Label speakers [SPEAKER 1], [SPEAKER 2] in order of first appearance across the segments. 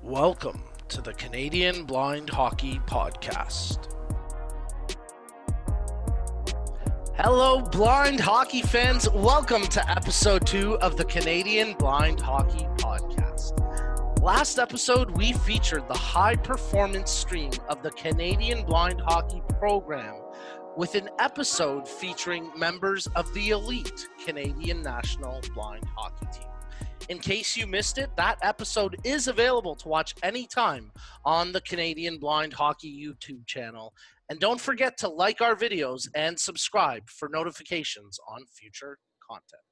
[SPEAKER 1] Welcome to the Canadian Blind Hockey Podcast. Hello, blind hockey fans. Welcome to episode 2 of the Canadian Blind Hockey Podcast. Last episode, we featured the high-performance stream of the Canadian Blind Hockey Program with an episode featuring members of the elite Canadian National Blind Hockey Team. In case you missed it, that episode is available to watch anytime on the Canadian Blind Hockey YouTube channel. And don't forget to like our videos and subscribe for notifications on future content.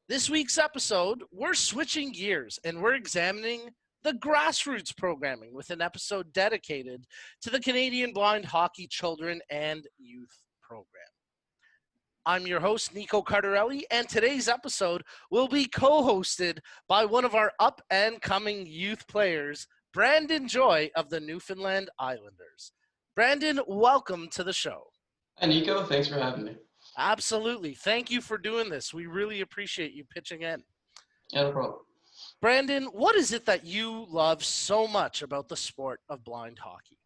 [SPEAKER 1] This week's episode, we're switching gears and we're examining the grassroots programming with an episode dedicated to the Canadian Blind Hockey Children and Youth Program. I'm your host, Nico Cardarelli, and today's episode will be co-hosted by one of our up-and-coming youth players, Brandon Joy of the Newfoundland Eye-landers. Brandon, welcome to the show.
[SPEAKER 2] Hi, Nico. Thanks for having me.
[SPEAKER 1] Absolutely. Thank you for doing this. We really appreciate you pitching in.
[SPEAKER 2] Yeah, no problem.
[SPEAKER 1] Brandon, what is it that you love so much about the sport of blind hockey?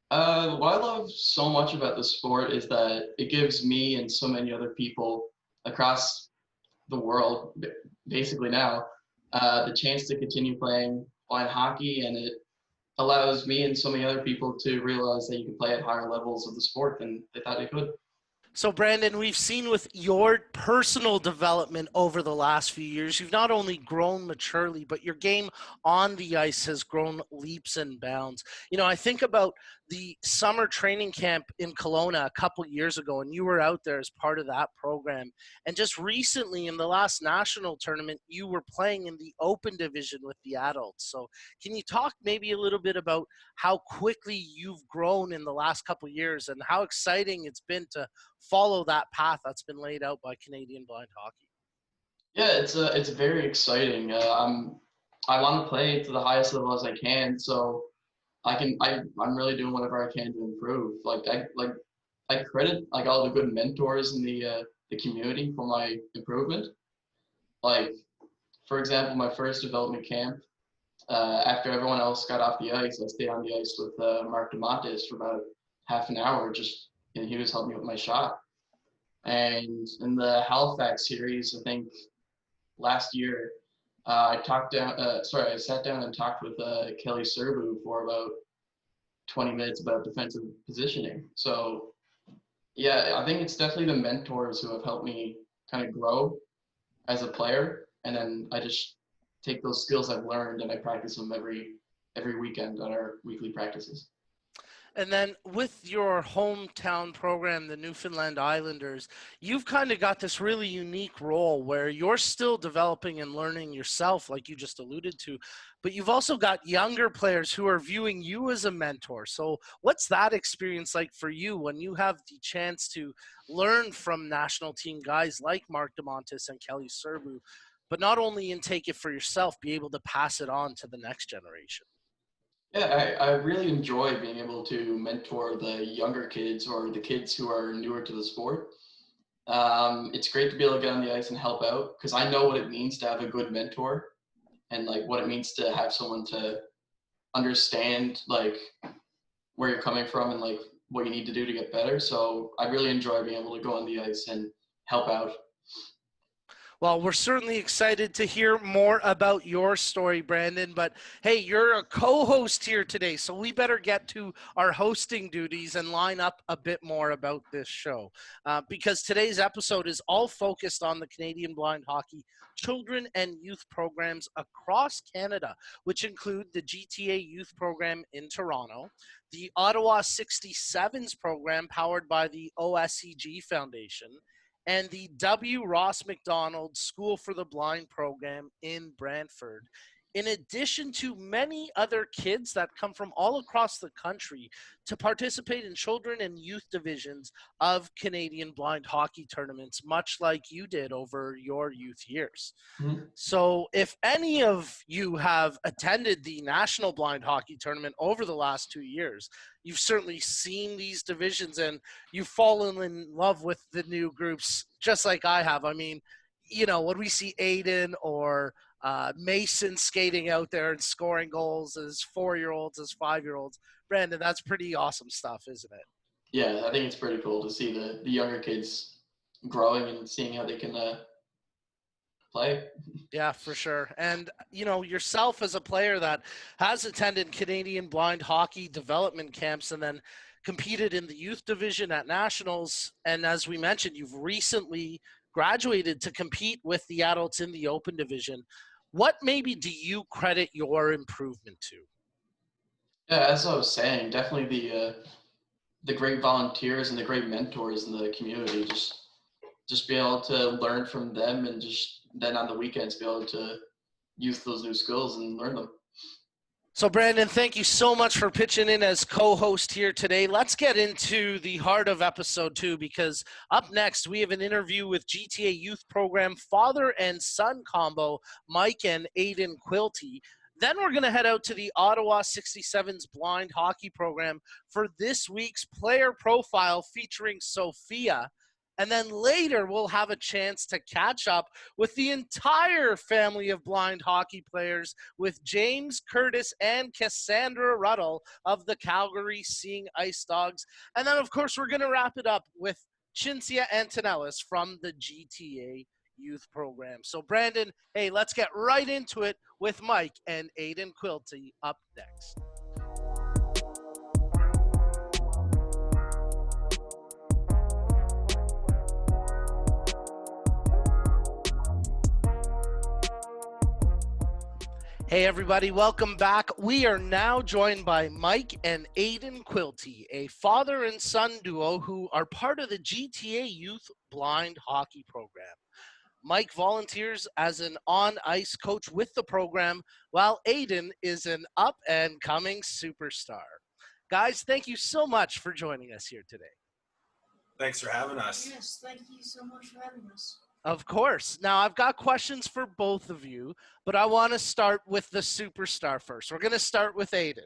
[SPEAKER 2] What I love so much about the sport is that it gives me and so many other people across the world, basically now, the chance to continue playing blind hockey, and it allows me and so many other people to realize that you can play at higher levels of the sport than they thought they could.
[SPEAKER 1] So, Brandon, we've seen with your personal development over the last few years, you've not only grown maturely, but your game on the ice has grown leaps and bounds. You know, I think about the summer training camp in Kelowna a couple years ago, and you were out there as part of that program. And just recently in the last national tournament, you were playing in the open division with the adults. So can you talk maybe a little bit about how quickly you've grown in the last couple years and how exciting it's been to follow that path that's been laid out by Canadian Blind Hockey?
[SPEAKER 2] Yeah, it's very exciting. I want to play to the highest level as I can, so I'm really doing whatever I can to improve. I credit all the good mentors in the community for my improvement. Like, for example, my first development camp, after everyone else got off the ice, I stayed on the ice with Mark DeMontis for about half an hour, and he was helping me with my shot. And in the Halifax series, I think last year, I sat down and talked with Kelly Serbu for about 20 minutes about defensive positioning. So, yeah, I think it's definitely the mentors who have helped me kind of grow as a player, and then I just take those skills I've learned and I practice them every weekend on our weekly practices.
[SPEAKER 1] And then with your hometown program, the Newfoundland Eye-landers, you've kind of got this really unique role where you're still developing and learning yourself, like you just alluded to, but you've also got younger players who are viewing you as a mentor. So what's that experience like for you when you have the chance to learn from national team guys like Mark DeMontis and Kelly Serbu, but not only take it for yourself, be able to pass it on to the next generation?
[SPEAKER 2] Yeah, I really enjoy being able to mentor the younger kids or the kids who are newer to the sport. It's great to be able to get on the ice and help out because I know what it means to have a good mentor and what it means to have someone to understand where you're coming from and what you need to do to get better. So I really enjoy being able to go on the ice and help out.
[SPEAKER 1] Well, we're certainly excited to hear more about your story, Brandon. But hey, you're a co-host here today, so we better get to our hosting duties and line up a bit more about this show. Because today's episode is all focused on the Canadian Blind Hockey children and youth programs across Canada, which include the GTA Youth Program in Toronto, the Ottawa 67s program powered by the OSEG Foundation, and the W. Ross McDonald School for the Blind program in Brantford, in addition to many other kids that come from all across the country to participate in children and youth divisions of Canadian blind hockey tournaments, much like you did over your youth years.
[SPEAKER 2] Mm-hmm.
[SPEAKER 1] So if any of you have attended the National Blind Hockey Tournament over the last 2 years, you've certainly seen these divisions and you've fallen in love with the new groups just like I have. I mean, you know, when we see Aiden or Mason skating out there and scoring goals as 4-year-olds, as 5-year-olds. Brandon, that's pretty awesome stuff, isn't it?
[SPEAKER 2] Yeah, I think it's pretty cool to see the younger kids growing and seeing how they can play.
[SPEAKER 1] Yeah, for sure. And, yourself as a player that has attended Canadian blind hockey development camps and then competed in the youth division at nationals. And as we mentioned, you've recently graduated to compete with the adults in the open division. What maybe do you credit your improvement to?
[SPEAKER 2] Yeah, as I was saying, definitely the great volunteers and the great mentors in the community. Just be able to learn from them, and just then on the weekends be able to use those new skills and learn them.
[SPEAKER 1] So, Brandon, thank you so much for pitching in as co-host here today. Let's get into the heart of episode 2, because up next we have an interview with GTA Youth Program father and son combo, Mike and Aiden Quilty. Then we're going to head out to the Ottawa 67's blind hockey program for this week's player profile featuring Sofia. And then later we'll have a chance to catch up with the entire family of blind hockey players with James, Curtis, and Cassandra Ruddle of the Calgary Seeing Ice Dogs. And then, of course, we're going to wrap it up with Cinzia Antonellis from the GTA Youth Program. So, Brandon, hey, let's get right into it with Mike and Aiden Quilty up next. Hey everybody, welcome back. We are now joined by Mike and Aiden Quilty, a father and son duo who are part of the GTA Youth Blind Hockey Program. Mike volunteers as an on-ice coach with the program, while Aiden is an up-and-coming superstar. Guys, thank you so much for joining us here today.
[SPEAKER 3] Thanks for having us.
[SPEAKER 4] Yes, thank you so much for having us.
[SPEAKER 1] Of course. Now, I've got questions for both of you, but I want to start with the superstar first. We're going to start with Aiden.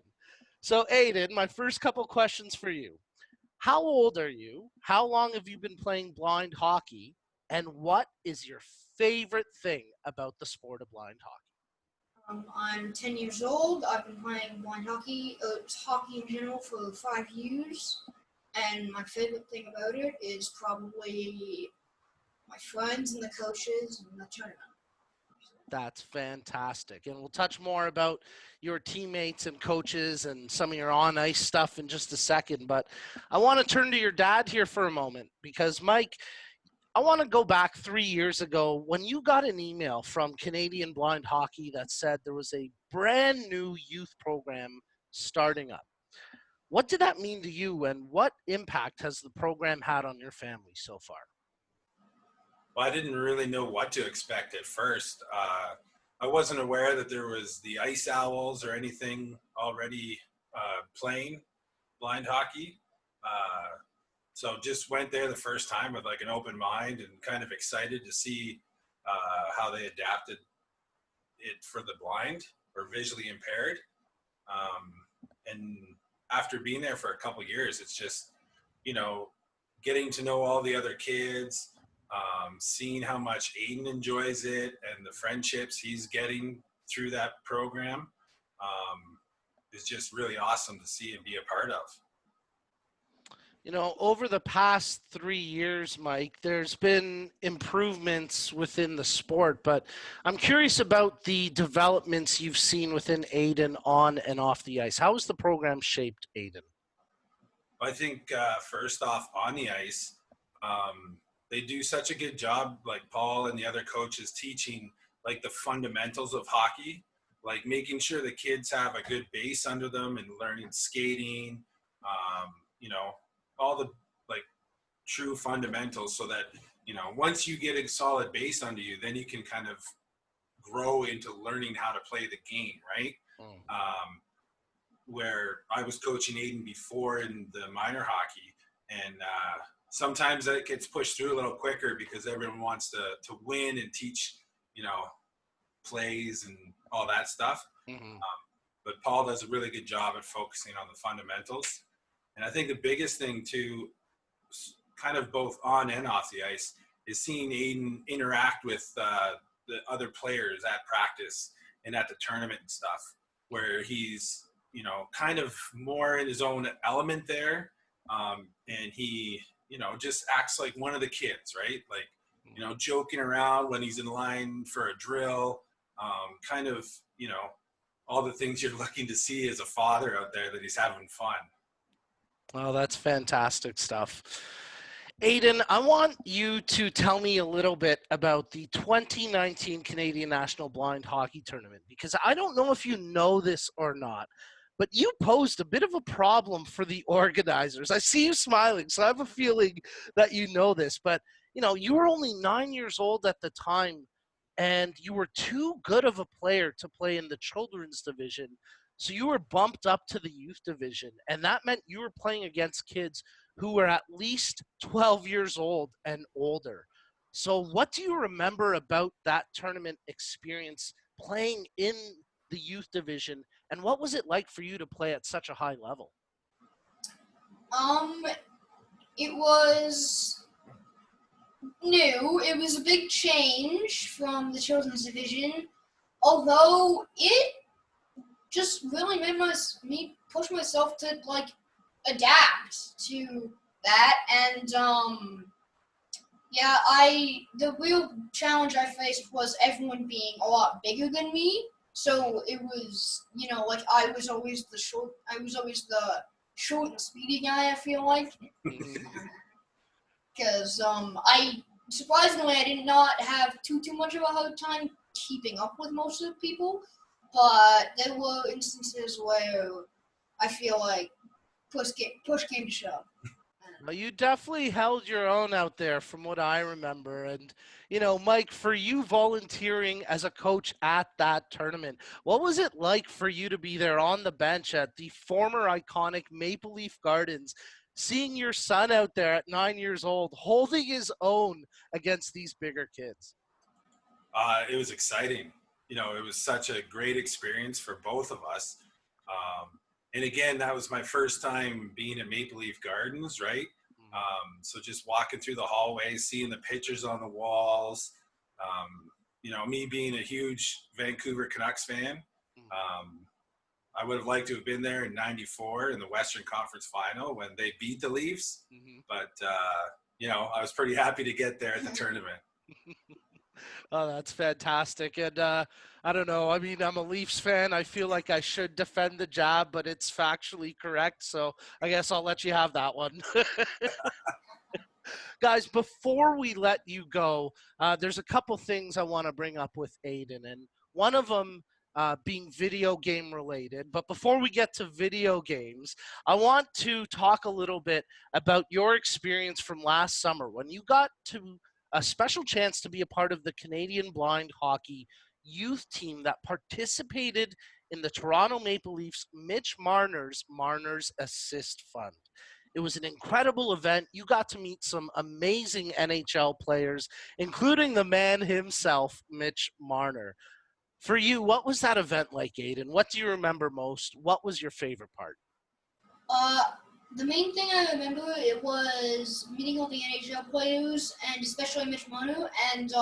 [SPEAKER 1] So, Aiden, my first couple questions for you. How old are you? How long have you been playing blind hockey? And what is your favorite thing about the sport of blind hockey?
[SPEAKER 4] I'm 10 years old. I've been playing blind hockey, hockey in general, for 5 years. And my favorite thing about it is probably my friends and the coaches and the tournament.
[SPEAKER 1] That's fantastic. And we'll touch more about your teammates and coaches and some of your on-ice stuff in just a second. But I want to turn to your dad here for a moment because, Mike, I want to go back 3 years ago when you got an email from Canadian Blind Hockey that said there was a brand new youth program starting up. What did that mean to you, and what impact has the program had on your family so far?
[SPEAKER 3] Well, I didn't really know what to expect at first. I wasn't aware that there was the Ice Owls or anything already playing blind hockey. So just went there the first time with like an open mind and kind of excited to see how they adapted it for the blind or visually impaired. And after being there for a couple years, it's just, getting to know all the other kids, seeing how much Aiden enjoys it and the friendships he's getting through that program is just really awesome to see and be a part of.
[SPEAKER 1] Over the past 3 years, Mike, there's been improvements within the sport, but I'm curious about the developments you've seen within Aiden on and off the ice. How has the program shaped Aiden?
[SPEAKER 3] I think first off, on the ice, they do such a good job, like Paul and the other coaches, teaching like the fundamentals of hockey, like making sure the kids have a good base under them and learning skating, all the like true fundamentals so that, once you get a solid base under you, then you can kind of grow into learning how to play the game, right? Where I was coaching Aiden before in the minor hockey, and sometimes that gets pushed through a little quicker because everyone wants to win and teach, plays and all that stuff.
[SPEAKER 1] Mm-hmm.
[SPEAKER 3] But Paul does a really good job at focusing on the fundamentals. And I think the biggest thing too, kind of both on and off the ice, is seeing Aiden interact with the the other players at practice and at the tournament and stuff, where he's, you know, kind of more in his own element there. And he, you know, just acts like one of the kids, right? Like, you know, joking around when he's in line for a drill, kind of, you know, all the things you're looking to see as a father out there, that he's having fun.
[SPEAKER 1] Well, that's fantastic stuff. Aiden, I want you to tell me a little bit about the 2019 Canadian National Blind Hockey Tournament, because I don't know if you know this or not, but you posed a bit of a problem for the organizers. I see you smiling, so I have a feeling that you know this, but you know, you were only 9 years old at the time, and you were too good of a player to play in the children's division. So you were bumped up to the youth division, and that meant you were playing against kids who were at least 12 years old and older. So what do you remember about that tournament experience playing in the youth division, and what was it like for you to play at such a high level?
[SPEAKER 4] It was new. It was a big change from the children's division, although it just really made me push myself to like adapt to that. And the real challenge I faced was everyone being a lot bigger than me. So it was, you know, like I was always the short and speedy guy, I feel like. Because I surprisingly I did not have too much of a hard time keeping up with most of the people, but there were instances where I feel like push came to shove.
[SPEAKER 1] Well, you definitely held your own out there from what I remember. And, you know, Mike, for you volunteering as a coach at that tournament, what was it like for you to be there on the bench at the former iconic Maple Leaf Gardens, seeing your son out there at 9 years old, holding his own against these bigger kids?
[SPEAKER 3] It was exciting. You know, it was such a great experience for both of us. And again, that was my first time being at Maple Leaf Gardens, right? So just walking through the hallways, seeing the pictures on the walls, you know, me being a huge Vancouver Canucks fan, I would have liked to have been there in '94 in the Western Conference Final when they beat the Leafs. But, you know, I was pretty happy to get there at the tournament.
[SPEAKER 1] Oh, that's fantastic. And I don't know. I mean, I'm a Leafs fan. I feel like I should defend the jab, but it's factually correct. So I guess I'll let you have that one. Guys, before we let you go, there's a couple things I want to bring up with Aiden. And one of them being video game related. But before we get to video games, I want to talk a little bit about your experience from last summer when you got to a special chance to be a part of the Canadian Blind Hockey youth team that participated in the Toronto Maple Leafs Mitch Marner's Assist Fund. It was an incredible event. You got to meet some amazing NHL players, including the man himself, Mitch Marner. For you, what was that event like, Aiden? What do you remember most? What was your favorite part?
[SPEAKER 4] The main thing I remember, it was meeting all the NHL players, and especially Mitch Manu. And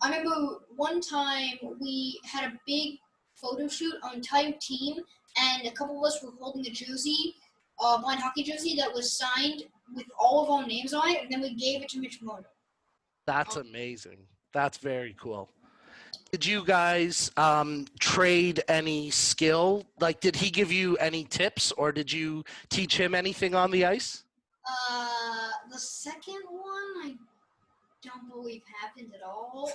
[SPEAKER 4] I remember one time we had a big photo shoot, our entire team, and a couple of us were holding a jersey, blind hockey jersey that was signed with all of our names on it, and then we gave it to Mitch Manu.
[SPEAKER 1] That's amazing. That's very cool. Did you guys trade any skill? Like, did he give you any tips, or did you teach him anything on the ice?
[SPEAKER 4] The second one, I don't believe happened at all.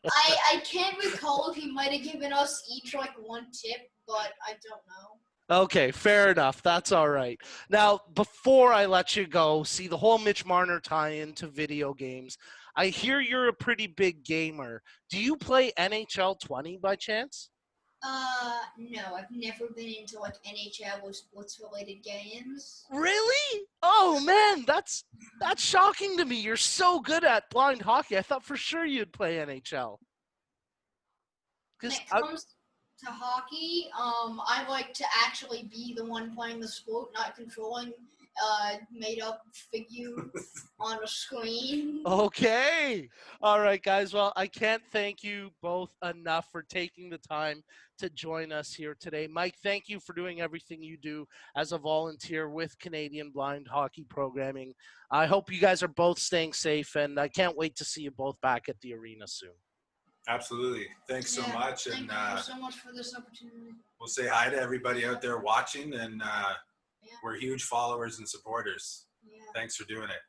[SPEAKER 4] I can't recall if he might have given us each like one tip, but I don't know.
[SPEAKER 1] Okay, fair enough. That's all right. Now, before I let you go, see the whole Mitch Marner tie-in to video games. I hear you're a pretty big gamer. Do you play NHL 20 by chance?
[SPEAKER 4] No, I've never been into like NHL or sports-related games.
[SPEAKER 1] Really? Oh man, that's shocking to me. You're so good at blind hockey. I thought for sure you'd play NHL.
[SPEAKER 4] When it comes to hockey, I like to actually be the one playing the sport, not controlling made up figure on a screen.
[SPEAKER 1] Okay. All right, guys. Well, I can't thank you both enough for taking the time to join us here today. Mike, thank you for doing everything you do as a volunteer with Canadian Blind Hockey Programming. I hope you guys are both staying safe, and I can't wait to see you both back at the arena soon.
[SPEAKER 3] Absolutely. Thanks so much.
[SPEAKER 4] Thank
[SPEAKER 3] And
[SPEAKER 4] you so much for this opportunity.
[SPEAKER 3] we'll say hi to everybody out there watching, and we're huge followers and supporters.
[SPEAKER 4] Yeah.
[SPEAKER 3] Thanks for doing it.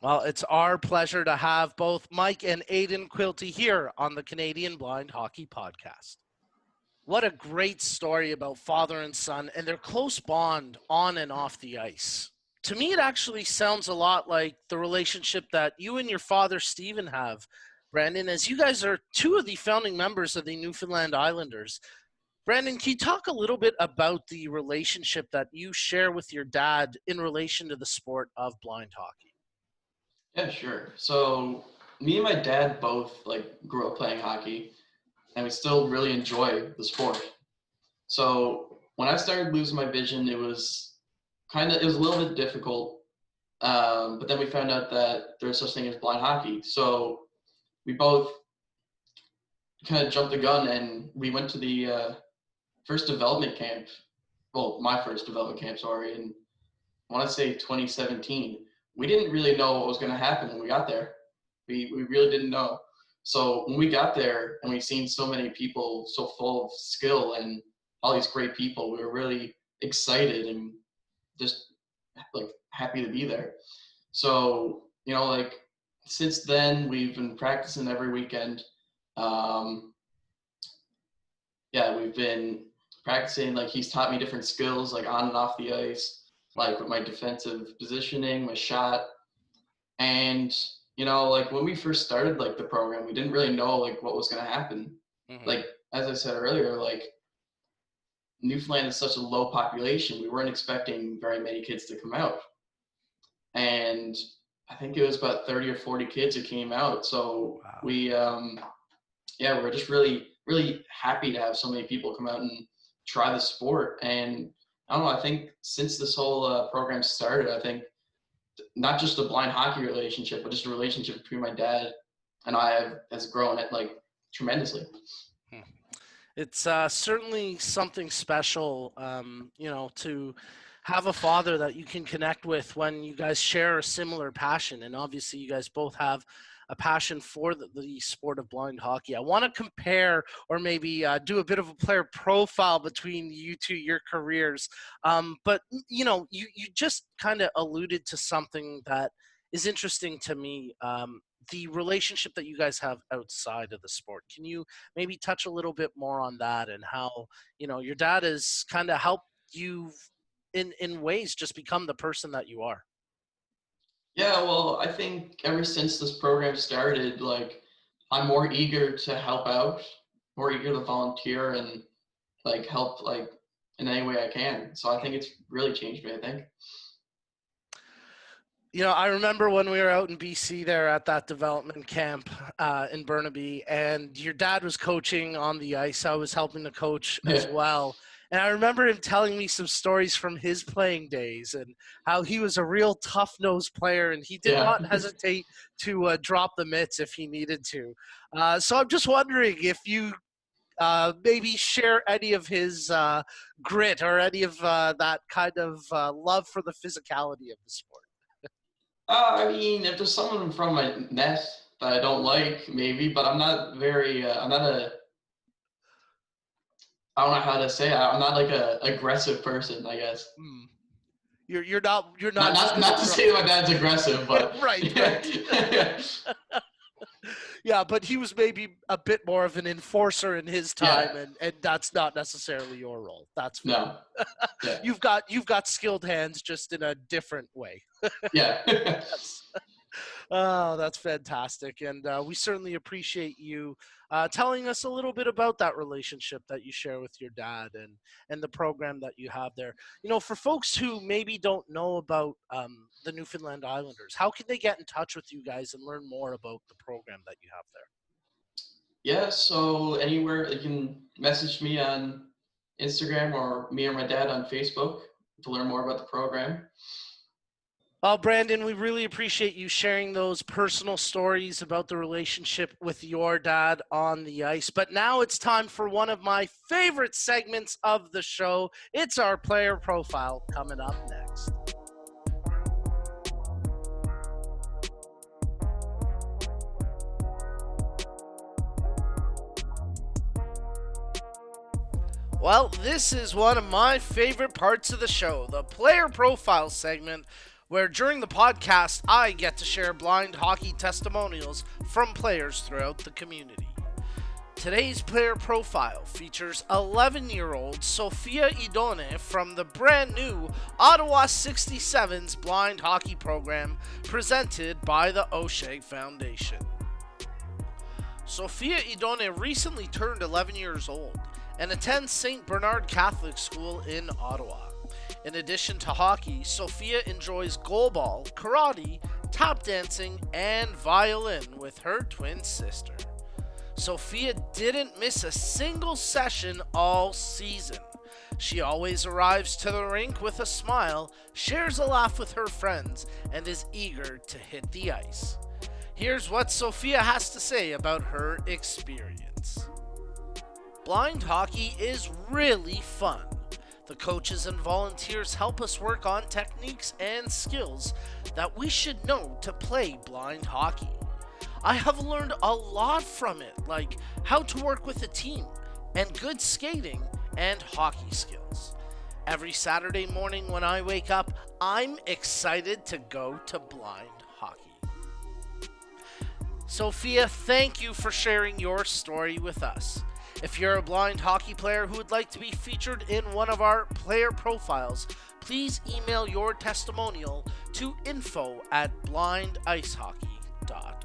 [SPEAKER 1] Well, it's our pleasure to have both Mike and Aiden Quilty here on the Canadian Blind Hockey Podcast. What a great story about father and son and their close bond on and off the ice. To me, it actually sounds a lot like the relationship that you and your father, Stephen, have, Brandon, as you guys are two of the founding members of the Newfoundland Eye-landers. Brandon, can you talk a little bit about the relationship that you share with your dad in relation to the sport of blind hockey?
[SPEAKER 2] Yeah, sure. So me and my dad both grew up playing hockey, and we still really enjoy the sport. So when I started losing my vision, it was a little bit difficult. But then we found out that there's such thing as blind hockey. So we both kind of jumped the gun, and we went to the first development camp. Well, my first development camp, sorry, in I want to say 2017. We didn't really know what was going to happen when we got there. We really didn't know. So when we got there and we seen so many people so full of skill and all these great people, we were really excited and just happy to be there. So, since then we've been practicing every weekend. We've been practicing, he's taught me different skills, on and off the ice, with my defensive positioning, my shot. And, when we first started, the program, we didn't really know, what was going to happen.
[SPEAKER 1] Mm-hmm.
[SPEAKER 2] As I said earlier, Newfoundland is such a low population. We weren't expecting very many kids to come out. And I think it was about 30 or 40 kids who came out. So wow. We were just really, really happy to have so many people come out and try the sport. And I don't know, I think since this whole program started, I think not just a blind hockey relationship, but just a relationship between my dad and I has grown tremendously.
[SPEAKER 1] It's certainly something special, to have a father that you can connect with when you guys share a similar passion. And obviously you guys both have a passion for the sport of blind hockey. I want to compare or maybe do a bit of a player profile between you two, your careers. But, you just kind of alluded to something that is interesting to me, the relationship that you guys have outside of the sport. Can you maybe touch a little bit more on that and how, your dad has kind of helped you in ways just become the person that you are?
[SPEAKER 2] Yeah, well, I think ever since this program started, I'm more eager to help out, more eager to volunteer and help in any way I can. So I think it's really changed me, I think.
[SPEAKER 1] I remember when we were out in BC there at that development camp in Burnaby, and your dad was coaching on the ice. I was helping to coach as well. And I remember him telling me some stories from his playing days and how he was a real tough-nosed player, and he did not hesitate to drop the mitts if he needed to. So I'm just wondering if you maybe share any of his grit or any of that kind of love for the physicality of the sport.
[SPEAKER 2] I mean, if there's someone from my net that I don't like, maybe, but I'm not very, I don't know how to say it. I'm not a aggressive person, I guess.
[SPEAKER 1] You're not
[SPEAKER 2] not to say my dad's aggressive, but
[SPEAKER 1] right. Yeah, but he was maybe a bit more of an enforcer in his time, and that's not necessarily your role. That's fair.
[SPEAKER 2] No. Yeah.
[SPEAKER 1] You've got skilled hands, just in a different way.
[SPEAKER 2] Yeah.
[SPEAKER 1] Oh, that's fantastic. And we certainly appreciate you telling us a little bit about that relationship that you share with your dad and the program that you have there. For folks who maybe don't know about the Newfoundland Eye-landers, how can they get in touch with you guys and learn more about the program that you have there?
[SPEAKER 2] Yeah, so anywhere you can message me on Instagram or me or my dad on Facebook to learn more about the program.
[SPEAKER 1] Well, Brandon, we really appreciate you sharing those personal stories about the relationship with your dad on the ice. But now it's time for one of my favorite segments of the show. It's our player profile coming up next. Well, this is one of my favorite parts of the show, the player profile segment, where during the podcast I get to share blind hockey testimonials from players throughout the community. Today's player profile features 11-year-old Sofia Idone from the brand new Ottawa 67's blind hockey program presented by the O'Shea Foundation. Sofia Idone recently turned 11 years old and attends St. Bernard Catholic School in Ottawa. In addition to hockey, Sofia enjoys goalball, karate, tap dancing, and violin with her twin sister. Sofia didn't miss a single session all season. She always arrives to the rink with a smile, shares a laugh with her friends, and is eager to hit the ice. Here's what Sofia has to say about her experience. Blind hockey is really fun. The coaches and volunteers help us work on techniques and skills that we should know to play blind hockey. I have learned a lot from it, like how to work with a team, and good skating and hockey skills. Every Saturday morning when I wake up, I'm excited to go to blind hockey. Sofia, thank you for sharing your story with us. If you're a blind hockey player who would like to be featured in one of our player profiles, please email your testimonial to info@blindicehockey.com.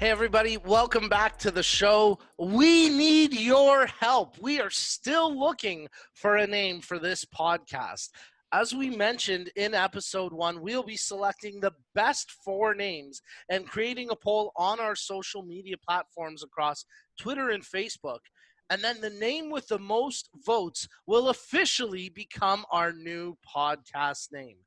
[SPEAKER 1] Hey everybody, welcome back to the show. We need your help. We are still looking for a name for this podcast. As we mentioned in episode 1, we'll be selecting the best 4 names and creating a poll on our social media platforms across Twitter and Facebook. And then the name with the most votes will officially become our new podcast name.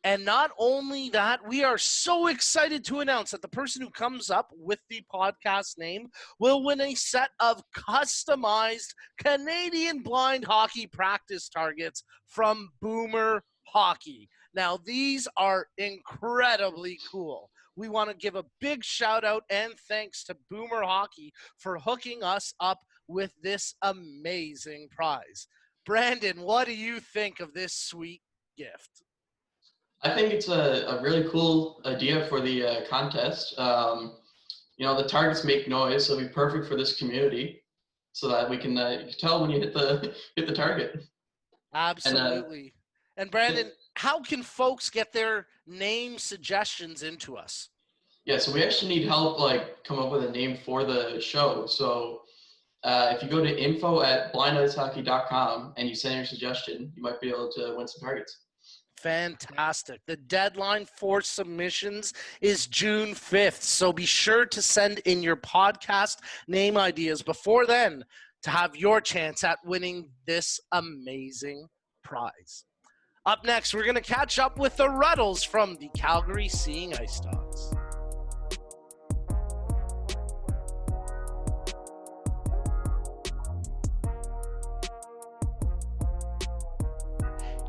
[SPEAKER 1] And not only that, we are so excited to announce that the person who comes up with the podcast name will win a set of customized Canadian blind hockey practice targets from Boomer Hockey. Now, these are incredibly cool. We want to give a big shout out and thanks to Boomer Hockey for hooking us up with this amazing prize. Brandon, what do you think of this sweet gift?
[SPEAKER 2] I think it's a really cool idea for the contest. The targets make noise, so it'll be perfect for this community, so that we can you can tell when you hit the target.
[SPEAKER 1] Absolutely. And Brandon, how can folks get their name suggestions into us?
[SPEAKER 2] Yeah, so we actually need help, like come up with a name for the show. So if you go to info@blindicehockey.com and you send your suggestion, you might be able to win some targets.
[SPEAKER 1] Fantastic. The deadline for submissions is June 5th. So be sure to send in your podcast name ideas before then to have your chance at winning this amazing prize. Up next, we're going to catch up with the Ruddles from the Calgary Seeing Ice Dogs.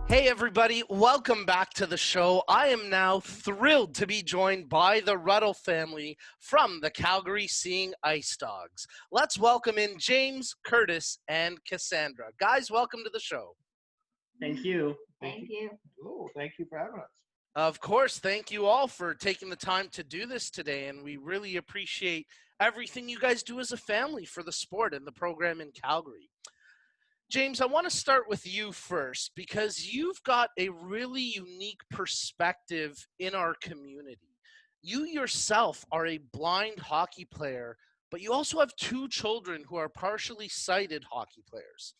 [SPEAKER 1] Hey everybody, welcome back to the show. I am now thrilled to be joined by the Ruddle family from the Calgary Seeing Ice Dogs. Let's welcome in James, Curtis, and Cassandra. Guys, welcome to the show.
[SPEAKER 5] Thank you.
[SPEAKER 6] Thank you.
[SPEAKER 5] Oh, thank you for having us.
[SPEAKER 1] Of course, thank you all for taking the time to do this today, and we really appreciate everything you guys do as a family for the sport and the program in Calgary. James, I want to start with you first because you've got a really unique perspective in our community. You yourself are a blind hockey player, but you also have 2 children who are partially sighted hockey players.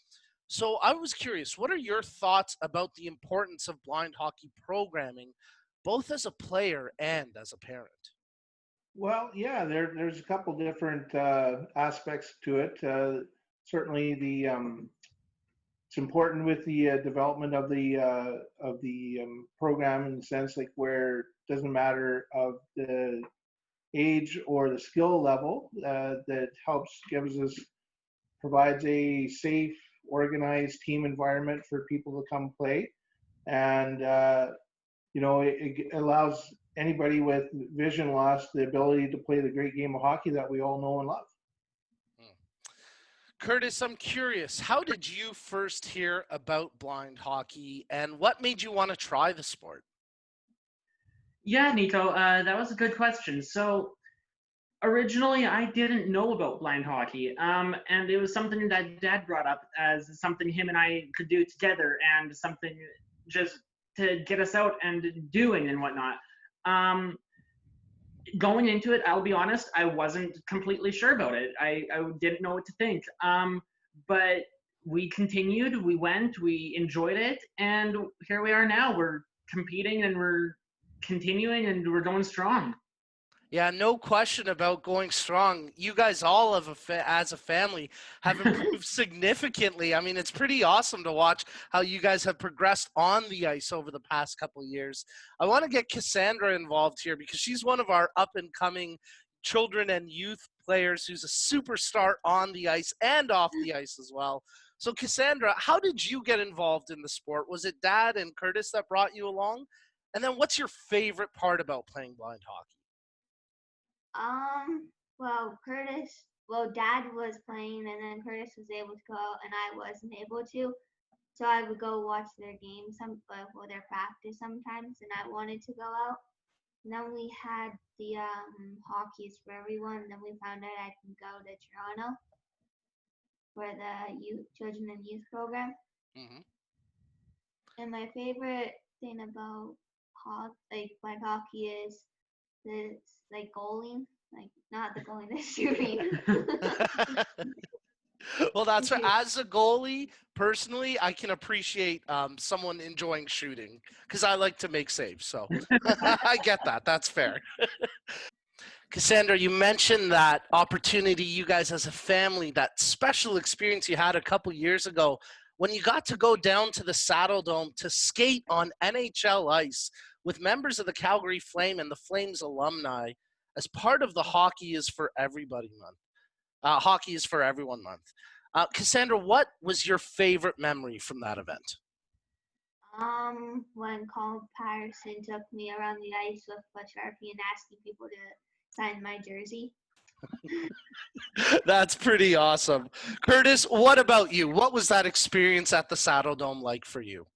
[SPEAKER 1] So I was curious, what are your thoughts about the importance of blind hockey programming, both as a player and as a parent?
[SPEAKER 5] Well, yeah, there's a couple different aspects to it. Certainly, it's important with the development of the program in the sense like where it doesn't matter of the age or the skill level that helps gives us provides a safe, organized team environment for people to come play, and it allows anybody with vision loss the ability to play the great game of hockey that we all know and love.
[SPEAKER 1] Curtis, I'm curious, how did you first hear about blind hockey and what made you want to try the sport?
[SPEAKER 6] Yeah, Nico, that was a good question. So originally, I didn't know about blind hockey, and it was something that Dad brought up as something him and I could do together, and something just to get us out and doing and whatnot. Um, Going into it, I'll be honest, I wasn't completely sure about it. I didn't know what to think. But we continued, we went, we enjoyed it, and here we are now. We're competing and we're continuing and we're going strong.
[SPEAKER 1] Yeah, no question about going strong. You guys all as a family have improved significantly. I mean, it's pretty awesome to watch how you guys have progressed on the ice over the past couple of years. I want to get Cassandra involved here because she's one of our up and coming children and youth players who's a superstar on the ice and off the ice as well. So Cassandra, how did you get involved in the sport? Was it Dad and Curtis that brought you along? And then what's your favorite part about playing blind hockey?
[SPEAKER 7] Dad was playing, and then Curtis was able to go out, and I wasn't able to. So I would go watch their games, their practice sometimes, and I wanted to go out. And then we had the hockey's for everyone, and then we found out I can go to Toronto for the children and youth program.
[SPEAKER 1] Mm-hmm.
[SPEAKER 7] And my favorite thing about blind hockey is the goaling. Not the goalie, the shooting.
[SPEAKER 1] Well, that's as a goalie, personally, I can appreciate someone enjoying shooting because I like to make saves. So I get that. That's fair. Cassandra, you mentioned that opportunity you guys as a family, that special experience you had a couple years ago when you got to go down to the Saddle Dome to skate on NHL ice with members of the Calgary Flame and the Flames alumni as part of the Hockey is for Everybody month. Hockey is for Everyone month. Cassandra, what was your favorite memory from that event?
[SPEAKER 7] When Colin Patterson took me around the ice with a Sharpie and asking people to sign my jersey.
[SPEAKER 1] That's pretty awesome. Curtis, what about you? What was that experience at the Saddle Dome like for you?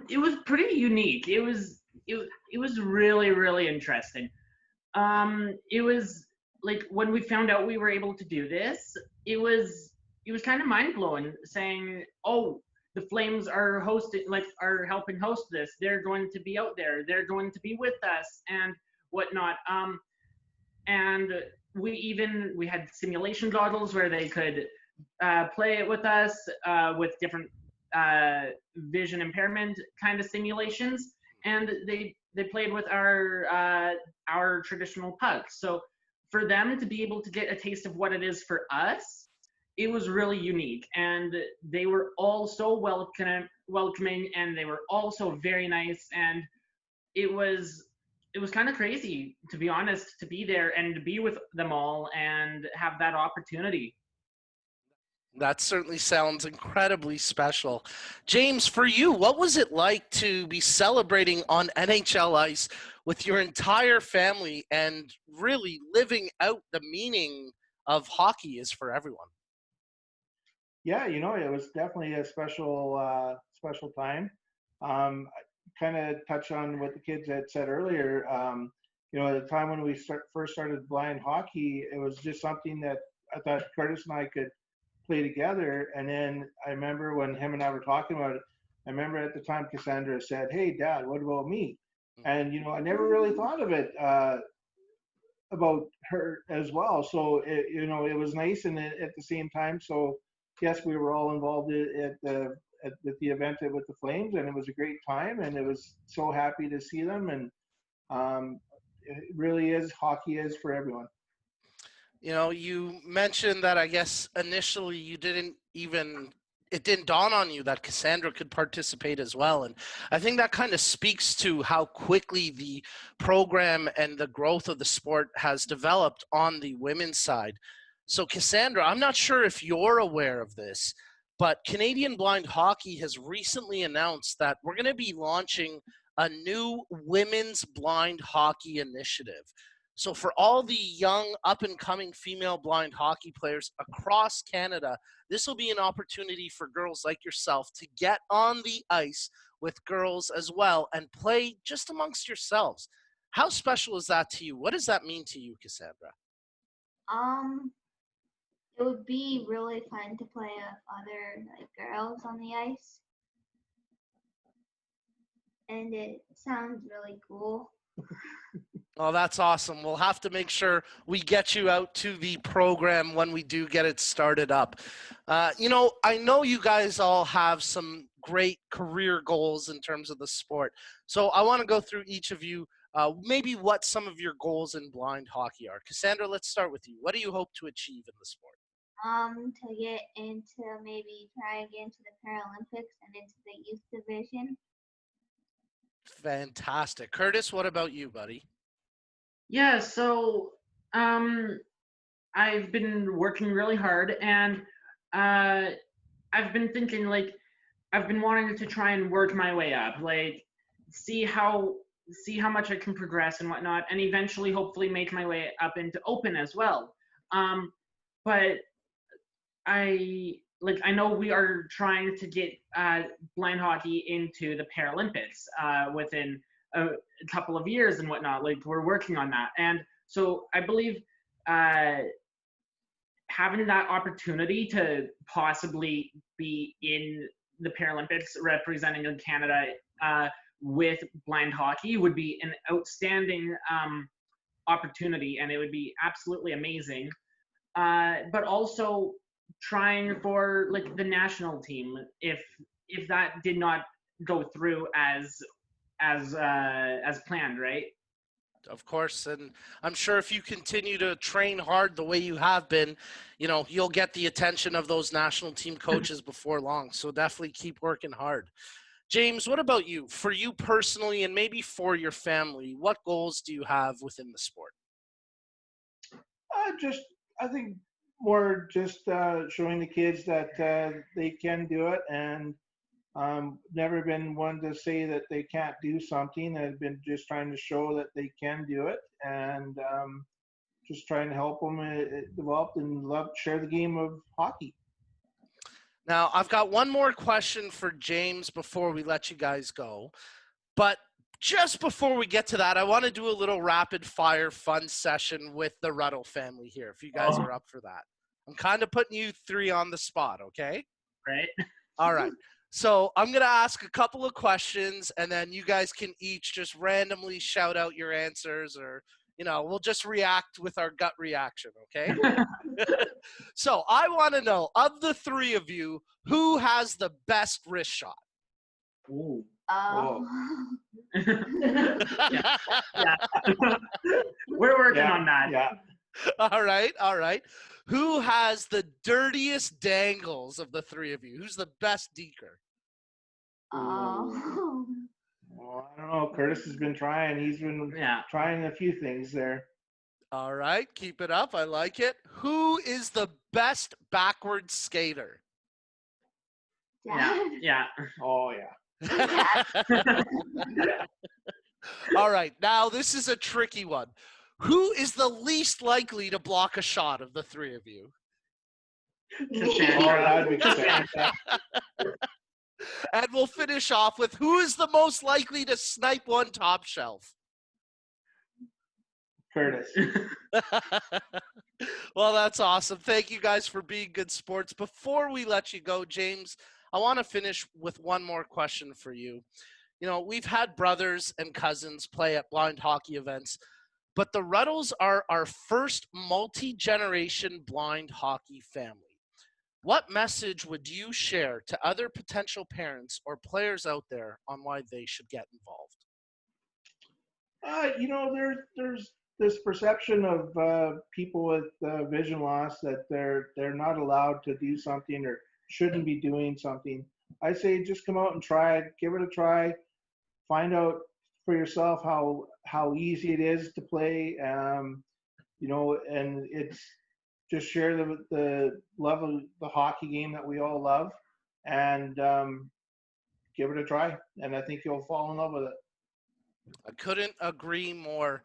[SPEAKER 6] It was pretty unique. It was really, really interesting. It was like when we found out we were able to do this, it was kind of mind blowing. Saying, "Oh, the Flames are helping host this. They're going to be out there. They're going to be with us and whatnot." And we had simulation goggles where they could play it with us with different vision impairment kind of simulations, and they played with our traditional pucks. So for them to be able to get a taste of what it is for us, it was really unique. And they were all so welcoming, and they were all so very nice. And it was kind of crazy, to be honest, to be there and to be with them all and have that opportunity.
[SPEAKER 1] That certainly sounds incredibly special. James, for you, what was it like to be celebrating on NHL ice with your entire family and really living out the meaning of Hockey is for Everyone?
[SPEAKER 5] Yeah, it was definitely a special time. Kind of touch on what the kids had said earlier. At the time when we first started blind hockey, it was just something that I thought Curtis and I could play together. And then I remember when him and I were talking about it, I remember at the time Cassandra said, "Hey, Dad, what about me?" And I never really thought of it about her as well. So it was nice, and at the same time, so yes, we were all involved with the event with the Flames, and it was a great time, and it was so happy to see them, and it really is, hockey is for everyone.
[SPEAKER 1] You know, you mentioned that I guess initially it didn't dawn on you that Cassandra could participate as well. And I think that kind of speaks to how quickly the program and the growth of the sport has developed on the women's side. So Cassandra, I'm not sure if you're aware of this, but Canadian Blind Hockey has recently announced that we're going to be launching a new women's blind hockey initiative. So for all the young up-and-coming female blind hockey players across Canada, this will be an opportunity for girls like yourself to get on the ice with girls as well and play just amongst yourselves. How special is that to you? What does that mean to you, Cassandra?
[SPEAKER 7] It would be really fun to play with other girls on the ice, and it sounds really cool.
[SPEAKER 1] Oh, that's awesome. We'll have to make sure we get you out to the program when we do get it started up. You know, I know you guys all have some great career goals in terms of the sport. So I want to go through each of you, maybe what some of your goals in blind hockey are. Cassandra, let's start with you. What do you hope to achieve in the sport?
[SPEAKER 7] To get into maybe try and get into the Paralympics and into the youth division.
[SPEAKER 1] Fantastic. Curtis, what about you, buddy?
[SPEAKER 6] Yeah, so I've been working really hard, and I've been thinking I've been wanting to try and work my way up, see how much I can progress and whatnot, and eventually hopefully make my way up into open as well. But I know we are trying to get blind hockey into the Paralympics within a couple of years and whatnot. We're working on that, and so I believe having that opportunity to possibly be in the Paralympics representing Canada with blind hockey would be an outstanding opportunity, and it would be absolutely amazing. But also trying for the national team if that did not go through as planned, right?
[SPEAKER 1] Of course, and I'm sure if you continue to train hard the way you have been, you know, you'll get the attention of those national team coaches before long. So definitely keep working hard. James, what about you? For you personally, and maybe for your family, what goals do you have within the sport?
[SPEAKER 5] I think more just showing the kids that they can do it, and never been one to say that they can't do something. I've been just trying to show that they can do it, and just trying to help them develop and share the game of hockey.
[SPEAKER 1] Now, I've got one more question for James before we let you guys go. But just before we get to that, I want to do a little rapid fire fun session with the Ruddle family here, if you guys are up for that. I'm kind of putting you three on the spot, okay?
[SPEAKER 6] Right.
[SPEAKER 1] All right. So I'm going to ask a couple of questions, and then you guys can each just randomly shout out your answers, or, you know, we'll just react with our gut reaction, okay? So I want to know, of the three of you, who has the best wrist shot?
[SPEAKER 6] Ooh.
[SPEAKER 7] Yeah.
[SPEAKER 6] We're working on that.
[SPEAKER 5] Yeah.
[SPEAKER 1] All right. Who has the dirtiest dangles of the three of you? Who's the best deker?
[SPEAKER 7] Oh.
[SPEAKER 5] Well, I don't know. Curtis has been trying. He's been trying a few things there.
[SPEAKER 1] All right, keep it up. I like it. Who is the best backward skater?
[SPEAKER 6] Yeah.
[SPEAKER 5] Oh, yeah.
[SPEAKER 1] All right, now this is a tricky one. Who is the least likely to block a shot of the three of you? And we'll finish off with who is the most likely to snipe one top shelf?
[SPEAKER 5] Curtis.
[SPEAKER 1] Well, that's awesome. Thank you guys for being good sports. Before we let you go, James, I want to finish with one more question for you. You know, we've had brothers and cousins play at blind hockey events, but the Ruddles are our first multi-generation blind hockey family. What message would you share to other potential parents or players out there on why they should get involved?
[SPEAKER 5] There's this perception of people with vision loss that they're not allowed to do something or shouldn't be doing something. I say just come out and try it, give it a try, find out for yourself how easy it is to play. And it's just share the love of the hockey game that we all love, and give it a try. And I think you'll fall in love with it.
[SPEAKER 1] I couldn't agree more.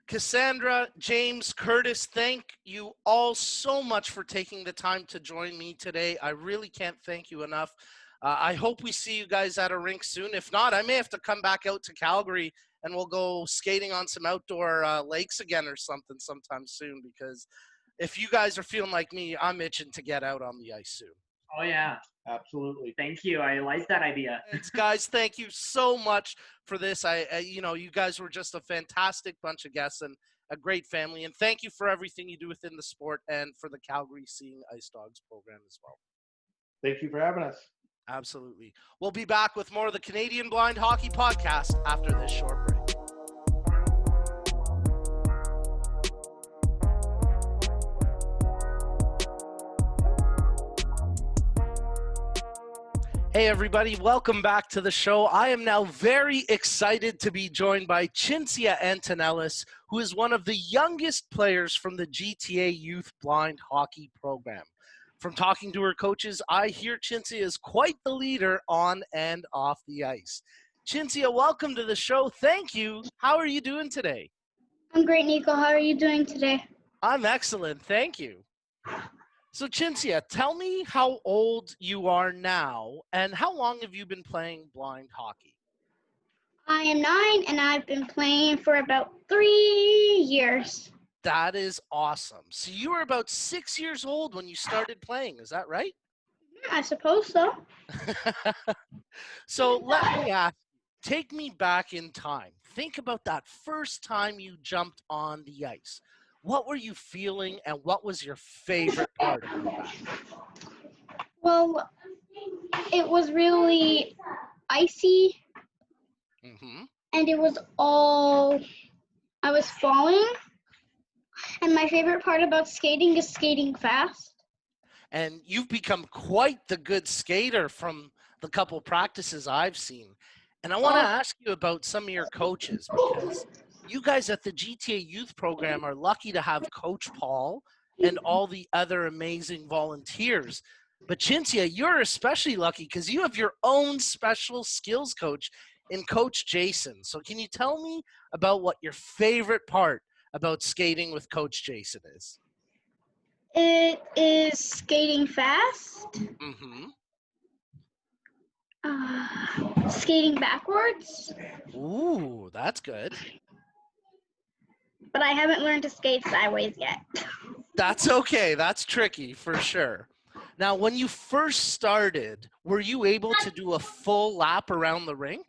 [SPEAKER 1] Cassandra, James, Curtis, thank you all so much for taking the time to join me today. I really can't thank you enough. I hope we see you guys at a rink soon. If not, I may have to come back out to Calgary and we'll go skating on some outdoor lakes again or something sometime soon, because if you guys are feeling like me, I'm itching to get out on the ice soon.
[SPEAKER 6] Oh, yeah.
[SPEAKER 5] Absolutely.
[SPEAKER 6] Thank you. I like that idea.
[SPEAKER 1] Thanks, guys. Thank you so much for this. You guys were just a fantastic bunch of guests and a great family. And thank you for everything you do within the sport and for the Calgary Seeing Ice Dogs program as well.
[SPEAKER 5] Thank you for having us.
[SPEAKER 1] Absolutely. We'll be back with more of the Canadian Blind Hockey Podcast after this short break. Hey everybody, welcome back to the show. I am now very excited to be joined by Cinzia Antonellis, who is one of the youngest players from the GTA Youth Blind Hockey Program. From talking to her coaches, I hear Cinzia is quite the leader on and off the ice. Cinzia, welcome to the show. Thank you. How are you doing today?
[SPEAKER 8] I'm great, Nico. How are you doing today?
[SPEAKER 1] I'm excellent. Thank you. So, Cinzia, tell me how old you are now and how long have you been playing blind hockey?
[SPEAKER 8] I am 9 and I've been playing for about 3 years.
[SPEAKER 1] That is awesome. So you were about 6 years old when you started playing. Is that right?
[SPEAKER 8] I suppose so.
[SPEAKER 1] So let me ask, take me back in time. Think about that first time you jumped on the ice. What were you feeling and what was your favorite part of that?
[SPEAKER 8] Well, it was really icy and it was I was falling. And my favorite part about skating is skating fast.
[SPEAKER 1] And you've become quite the good skater from the couple practices I've seen. And I want to ask you about some of your coaches, because you guys at the GTA Youth Program are lucky to have Coach Paul and all the other amazing volunteers. But Cinzia, you're especially lucky because you have your own special skills coach in Coach Jason. So can you tell me about what your favorite part about skating with Coach Jason is?
[SPEAKER 8] It is skating fast. Skating backwards.
[SPEAKER 1] Ooh, that's good.
[SPEAKER 8] But I haven't learned to skate sideways yet.
[SPEAKER 1] That's okay. That's tricky for sure. Now, when you first started, were you able to do a full lap around the rink?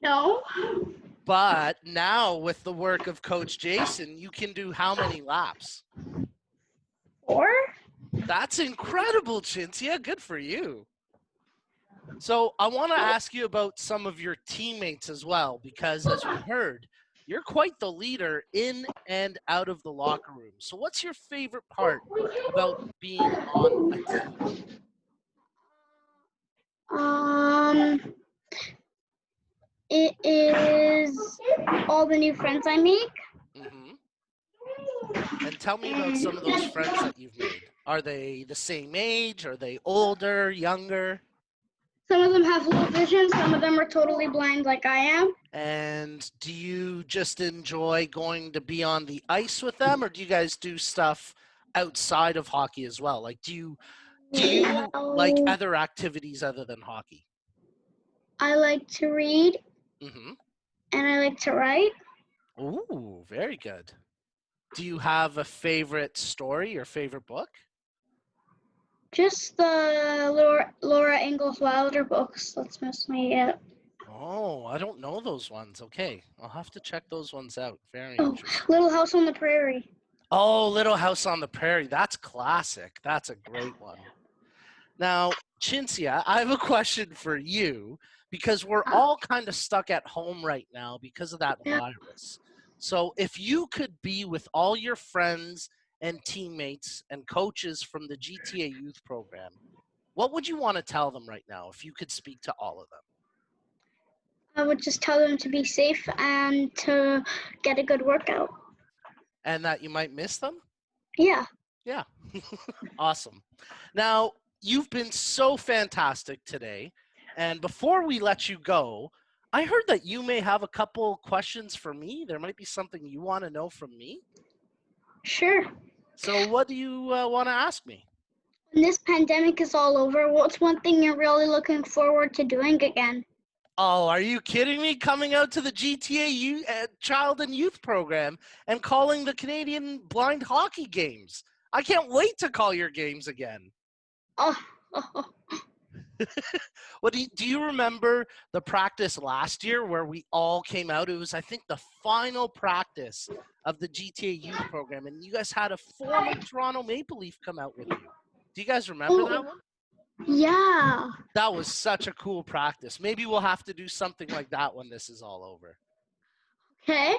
[SPEAKER 8] No.
[SPEAKER 1] But now with the work of Coach Jason, you can do how many laps?
[SPEAKER 8] 4.
[SPEAKER 1] That's incredible, Cinzia. Good for you. So I want to ask you about some of your teammates as well, because as we heard, you're quite the leader in and out of the locker room. So what's your favorite part about being on a team?
[SPEAKER 8] It is all the new friends I make.
[SPEAKER 1] And tell me about some of those friends that you've made. Are they the same age? Are they older, younger?
[SPEAKER 8] Some of them have low vision. Some of them are totally blind like I am.
[SPEAKER 1] And do you just enjoy going to be on the ice with them, or do you guys do stuff outside of hockey as well? Like, do you like other activities other than hockey?
[SPEAKER 8] I like to read. And I like to write.
[SPEAKER 1] Ooh, very good. Do you have a favorite story or favorite book?
[SPEAKER 8] Just the Laura Ingalls Wilder books. That's mostly it.
[SPEAKER 1] Oh, I don't know those ones. Okay, I'll have to check those ones out. Very interesting.
[SPEAKER 8] Little House on the Prairie.
[SPEAKER 1] Oh, Little House on the Prairie. That's classic. That's a great one. Now, Cinzia, I have a question for you because we're all kind of stuck at home right now because of that virus. So if you could be with all your friends and teammates and coaches from the GTA Youth Program, what would you want to tell them right now if you could speak to all of them?
[SPEAKER 8] I would just tell them to be safe and to get a good workout.
[SPEAKER 1] And that you might miss them?
[SPEAKER 8] Yeah.
[SPEAKER 1] Yeah. Awesome. Now, you've been so fantastic today. And before we let you go, I heard that you may have a couple questions for me. There might be something you want to know from me.
[SPEAKER 8] Sure.
[SPEAKER 1] So what do you want to ask me?
[SPEAKER 8] When this pandemic is all over, what's one thing you're really looking forward to doing again?
[SPEAKER 1] Oh, are you kidding me? Coming out to the GTA Child and Youth Program and calling the Canadian blind hockey games. I can't wait to call your games again.
[SPEAKER 8] Oh.
[SPEAKER 1] Well, do you remember the practice last year where we all came out? It was, I think, the final practice of the GTA Youth Program, and you guys had a former Toronto Maple Leaf come out with you. Do you guys remember that one?
[SPEAKER 8] Yeah.
[SPEAKER 1] That was such a cool practice. Maybe we'll have to do something like that when this is all over.
[SPEAKER 8] Okay.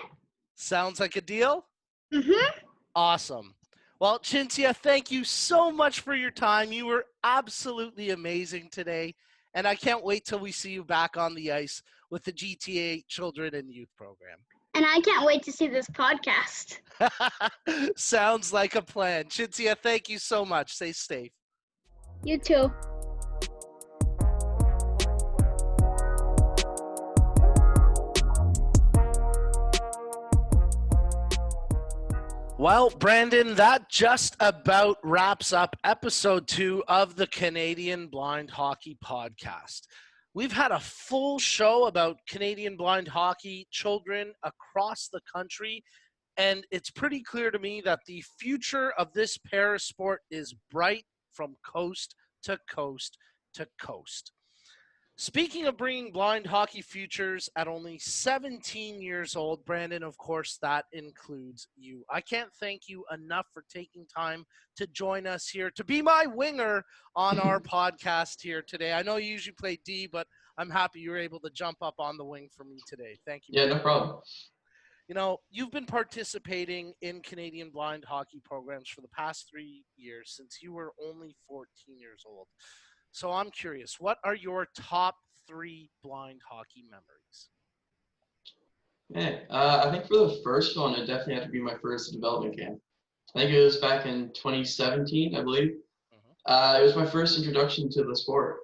[SPEAKER 1] Sounds like a deal?
[SPEAKER 8] Mm-hmm.
[SPEAKER 1] Awesome. Well, Cinzia, thank you so much for your time. You were absolutely amazing today, and I can't wait till we see you back on the ice with the GTA Children and Youth Program.
[SPEAKER 8] And I can't wait to see this podcast.
[SPEAKER 1] Sounds like a plan. Cinzia, thank you so much. Stay safe.
[SPEAKER 8] You too.
[SPEAKER 1] Well, Brandon, that just about wraps up episode 2 of the Canadian Blind Hockey Podcast. We've had a full show about Canadian blind hockey children across the country, and it's pretty clear to me that the future of this parasport is bright from coast to coast to coast. Speaking of bringing blind hockey futures at only 17 years old, Brandon, of course, that includes you. I can't thank you enough for taking time to join us here, to be my winger on our podcast here today. I know you usually play D, but I'm happy you were able to jump up on the wing for me today. Thank you.
[SPEAKER 2] Yeah, no problem.
[SPEAKER 1] You know, you've been participating in Canadian blind hockey programs for the past 3 years since you were only 14 years old. So I'm curious, what are your top 3 blind hockey memories?
[SPEAKER 2] Yeah, I think for the first one, it definitely had to be my first development camp. I think it was back in 2017, I believe. It was my first introduction to the sport.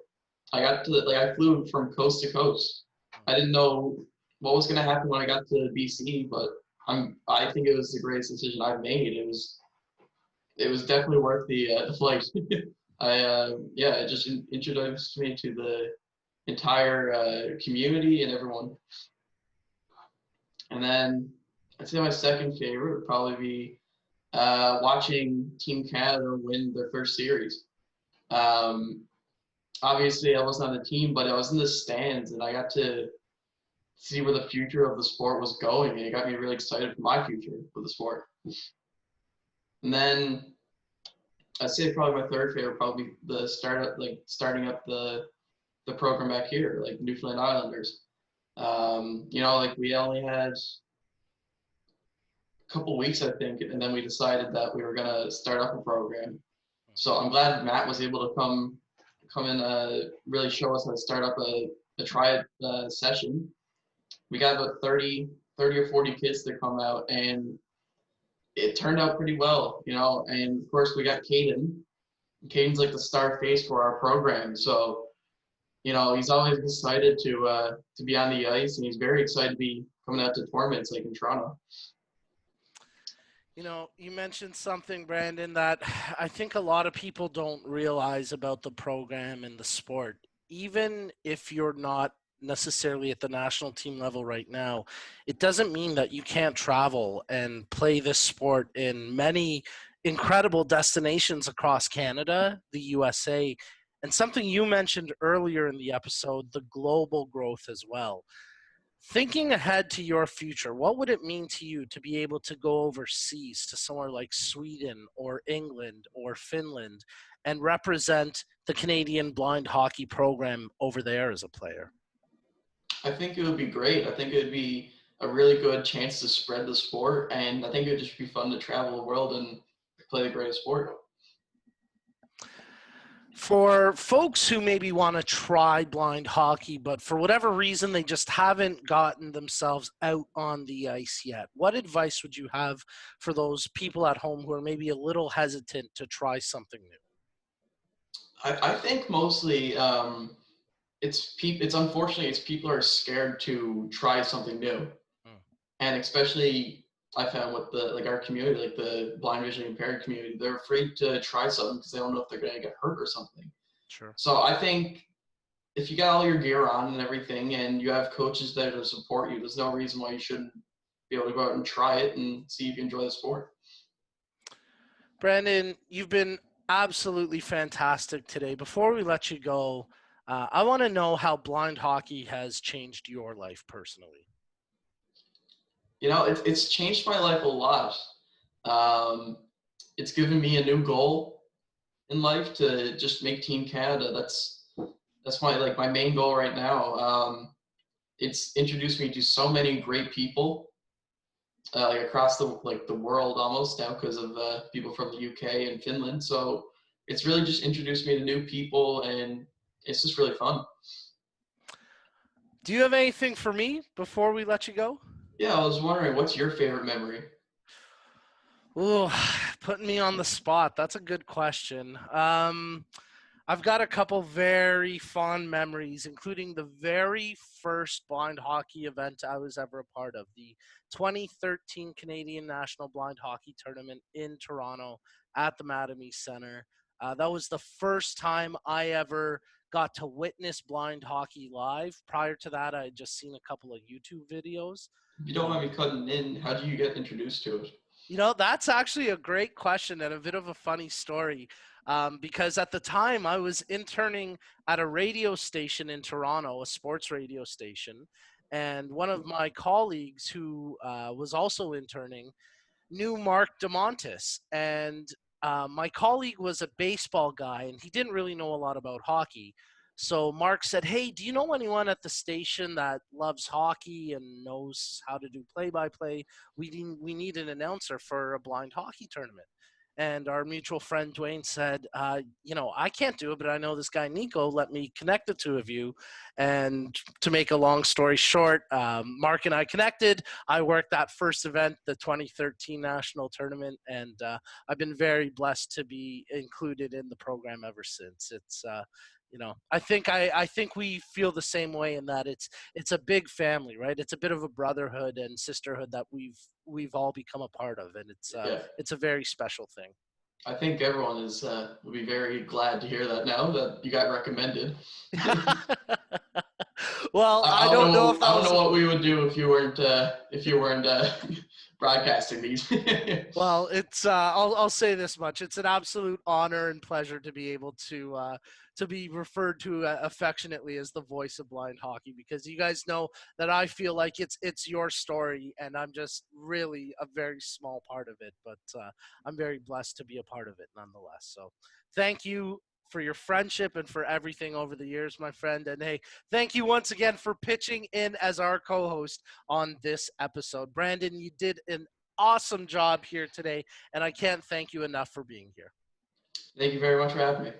[SPEAKER 2] I got to I flew from coast to coast. I didn't know what was going to happen when I got to BC, but I think it was the greatest decision I've made. It was definitely worth the flight. It just introduced me to the entire community and everyone. And then I'd say my second favorite would probably be watching Team Canada win their first series. Obviously, I wasn't on the team, but I was in the stands, and I got to see where the future of the sport was going, and it got me really excited for my future with the sport. And then I'd say probably my third favorite, probably the starting up the program back here, like Newfoundland Eye-landers. We only had a couple weeks, I think, and then we decided that we were gonna start up a program. So I'm glad Matt was able to come and really show us how to start up a triad session. We got about 30 or 40 kids to come out, and it turned out pretty well, and of course we got Caden. Caden's like the star face for our program, so he's always excited to be on the ice, and he's very excited to be coming out to tournaments like in Toronto.
[SPEAKER 1] You mentioned something, Brandon, that I think a lot of people don't realize about the program and the sport. Even if you're not necessarily at the national team level right now, it doesn't mean that you can't travel and play this sport in many incredible destinations across Canada, the USA, and something you mentioned earlier in the episode, the global growth as well. Thinking ahead to your future, what would it mean to you to be able to go overseas to somewhere like Sweden or England or Finland and represent the Canadian blind hockey program over there as a player?
[SPEAKER 2] I think it would be great. I think it would be a really good chance to spread the sport, and I think it would just be fun to travel the world and play the greatest sport.
[SPEAKER 1] For folks who maybe want to try blind hockey, but for whatever reason they just haven't gotten themselves out on the ice yet, what advice would you have for those people at home who are maybe a little hesitant to try something new?
[SPEAKER 2] I think mostly it's unfortunately it's people are scared to try something new, and especially I found with our community, like the blind visually impaired community, they're afraid to try something because they don't know if they're going to get hurt or something.
[SPEAKER 1] Sure.
[SPEAKER 2] So I think if you got all your gear on and everything, and you have coaches there to support you, there's no reason why you shouldn't be able to go out and try it and see if you enjoy the sport.
[SPEAKER 1] Brandon, you've been absolutely fantastic today. Before we let you go, I want to know how blind hockey has changed your life personally.
[SPEAKER 2] You know, it's changed my life a lot. It's given me a new goal in life to just make Team Canada. That's my main goal right now. It's introduced me to so many great people, across the world almost now because of people from the UK and Finland. So it's really just introduced me to new people, and it's just really fun.
[SPEAKER 1] Do you have anything for me before we let you go?
[SPEAKER 2] Yeah, I was wondering, what's your favorite memory?
[SPEAKER 1] Ooh, putting me on the spot. That's a good question. I've got a couple very fond memories, including the very first blind hockey event I was ever a part of, the 2013 Canadian National Blind Hockey Tournament in Toronto at the Mattamy Center. That was the first time I ever got to witness blind hockey live. Prior to that, I had just seen a couple of YouTube videos.
[SPEAKER 2] If you don't mind me cutting in, how do you get introduced to it?
[SPEAKER 1] You know, that's actually a great question and a bit of a funny story, because at the time I was interning at a radio station in Toronto, a sports radio station, and one of my colleagues who was also interning knew Mark DeMontis, and my colleague was a baseball guy, and he didn't really know a lot about hockey. So Mark said, "Hey, do you know anyone at the station that loves hockey and knows how to do play-by-play? We need an announcer for a blind hockey tournament." And our mutual friend Dwayne said, I can't do it, but I know this guy Nico. Let me connect the two of you. And to make a long story short, Mark and I connected. I worked that first event, the 2013 national tournament, and I've been very blessed to be included in the program ever since. It's I think we feel the same way in that it's a big family, right? It's a bit of a brotherhood and sisterhood that we've all become a part of, and it's a very special thing.
[SPEAKER 2] I think everyone will be very glad to hear that now that you got recommended.
[SPEAKER 1] Well, I don't know
[SPEAKER 2] what we would do if you weren't broadcasting these.
[SPEAKER 1] Well, it's I'll say this much: it's an absolute honor and pleasure to be able to be referred to affectionately as the voice of blind hockey, because you guys know that I feel like it's your story, and I'm just really a very small part of it, but I'm very blessed to be a part of it nonetheless. So thank you for your friendship and for everything over the years, my friend. And hey, thank you once again for pitching in as our co-host on this episode. Brandon, you did an awesome job here today, and I can't thank you enough for being here.
[SPEAKER 2] Thank you very much for having me.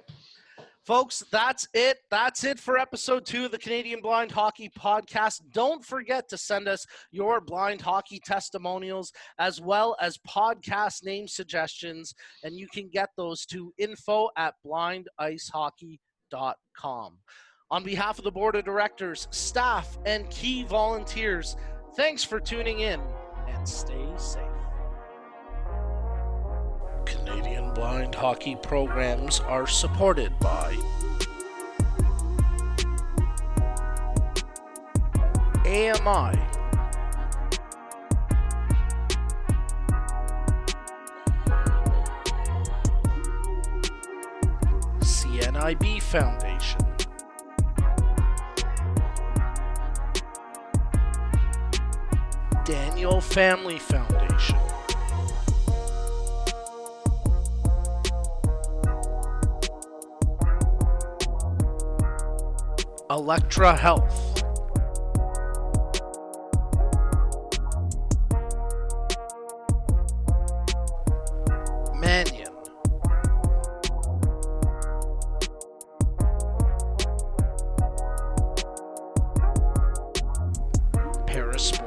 [SPEAKER 1] Folks, that's it. That's it for episode 2 of the Canadian Blind Hockey Podcast. Don't forget to send us your blind hockey testimonials as well as podcast name suggestions, and you can get those to info@blindicehockey.com. On behalf of the board of directors, staff, and key volunteers, thanks for tuning in, and stay safe. Canadian blind hockey programs are supported by AMI, CNIB Foundation, Daniel Family Foundation, Electra Health, Mannion, Parasport